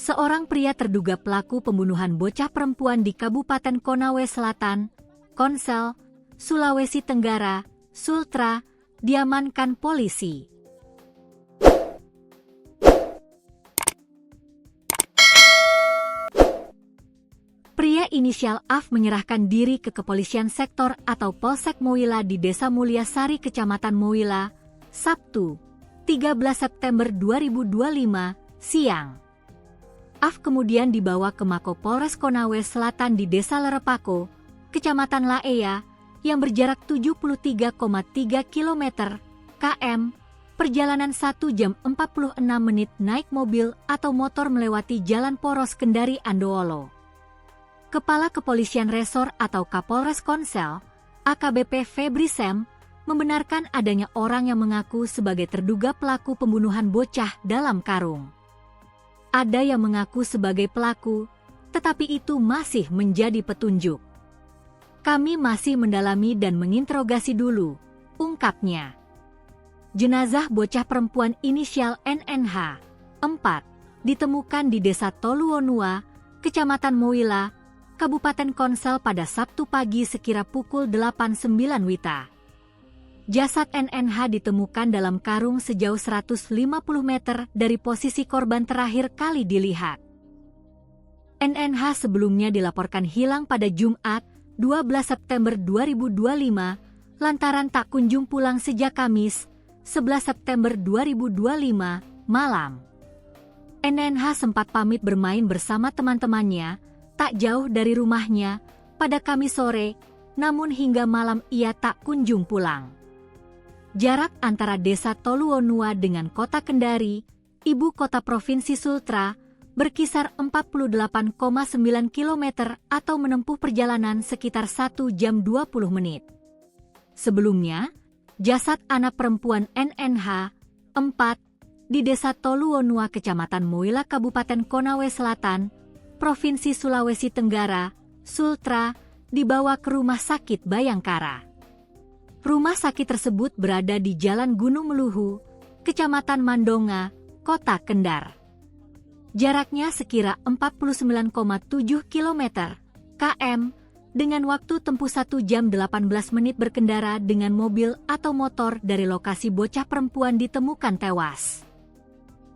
Seorang pria terduga pelaku pembunuhan bocah perempuan di Kabupaten Konawe Selatan, Konsel, Sulawesi Tenggara, Sultra, diamankan polisi. Pria inisial AF menyerahkan diri ke Kepolisian Sektor atau Polsek Mowila di Desa Mulyasari, Kecamatan Mowila, Sabtu, 13 September 2025, siang. AF kemudian dibawa ke Mako Polres Konawe Selatan di Desa Lerepako, Kecamatan Laeya, yang berjarak 73,3 km, perjalanan 1 jam 46 menit naik mobil atau motor melewati Jalan Poros Kendari Andowolo. Kepala Kepolisian Resor atau Kapolres Konsel, AKBP Febri Sem, membenarkan adanya orang yang mengaku sebagai terduga pelaku pembunuhan bocah dalam karung. Ada yang mengaku sebagai pelaku, tetapi itu masih menjadi petunjuk. Kami masih mendalami dan menginterogasi dulu, ungkapnya. Jenazah bocah perempuan inisial NNH, 4, ditemukan di Desa Toluonua, Kecamatan Mowila, Kabupaten Konsel pada Sabtu pagi sekira pukul 8.09 WITA. Jasad NNH ditemukan dalam karung sejauh 150 meter dari posisi korban terakhir kali dilihat. NNH sebelumnya dilaporkan hilang pada Jumat, 12 September 2025, lantaran tak kunjung pulang sejak Kamis, 11 September 2025, malam. NNH sempat pamit bermain bersama teman-temannya, tak jauh dari rumahnya, pada Kamis sore, namun hingga malam ia tak kunjung pulang. Jarak antara Desa Toluonua dengan Kota Kendari, ibu kota Provinsi Sultra, berkisar 48,9 km atau menempuh perjalanan sekitar 1 jam 20 menit. Sebelumnya, jasad anak perempuan NNH, 4, di Desa Toluonua, Kecamatan Mowila, Kabupaten Konawe Selatan, Provinsi Sulawesi Tenggara, Sultra, dibawa ke Rumah Sakit Bayangkara. Rumah sakit tersebut berada di Jalan Gunung Meluhu, Kecamatan Mandonga, Kota Kendar. Jaraknya sekira 49,7 km, dengan waktu tempuh 1 jam 18 menit berkendara dengan mobil atau motor dari lokasi bocah perempuan ditemukan tewas.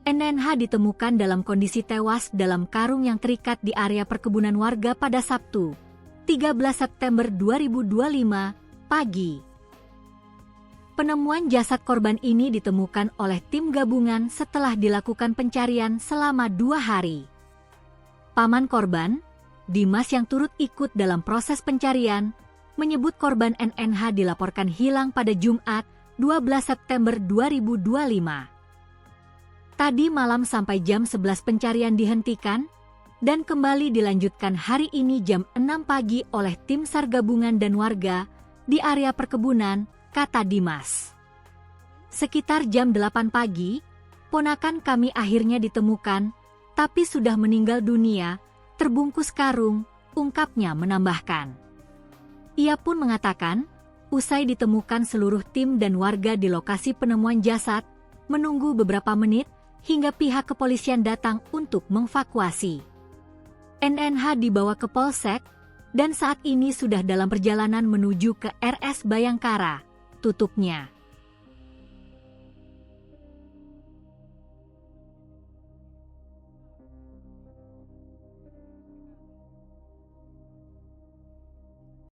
NNH ditemukan dalam kondisi tewas dalam karung yang terikat di area perkebunan warga pada Sabtu, 13 September 2025, pagi. Penemuan jasad korban ini ditemukan oleh tim gabungan setelah dilakukan pencarian selama 2 hari. Paman korban, Dimas yang turut ikut dalam proses pencarian, menyebut korban NNH dilaporkan hilang pada Jumat, 12 September 2025. Tadi malam sampai jam 11 pencarian dihentikan, dan kembali dilanjutkan hari ini jam 6 pagi oleh tim SAR gabungan dan warga di area perkebunan, kata Dimas. Sekitar jam 8 pagi, ponakan kami akhirnya ditemukan, tapi sudah meninggal dunia, terbungkus karung, ungkapnya menambahkan. Ia pun mengatakan, usai ditemukan seluruh tim dan warga di lokasi penemuan jasad, menunggu beberapa menit hingga pihak kepolisian datang untuk mengevakuasi. NNH dibawa ke Polsek, dan saat ini sudah dalam perjalanan menuju ke RS Bayangkara, tutupnya.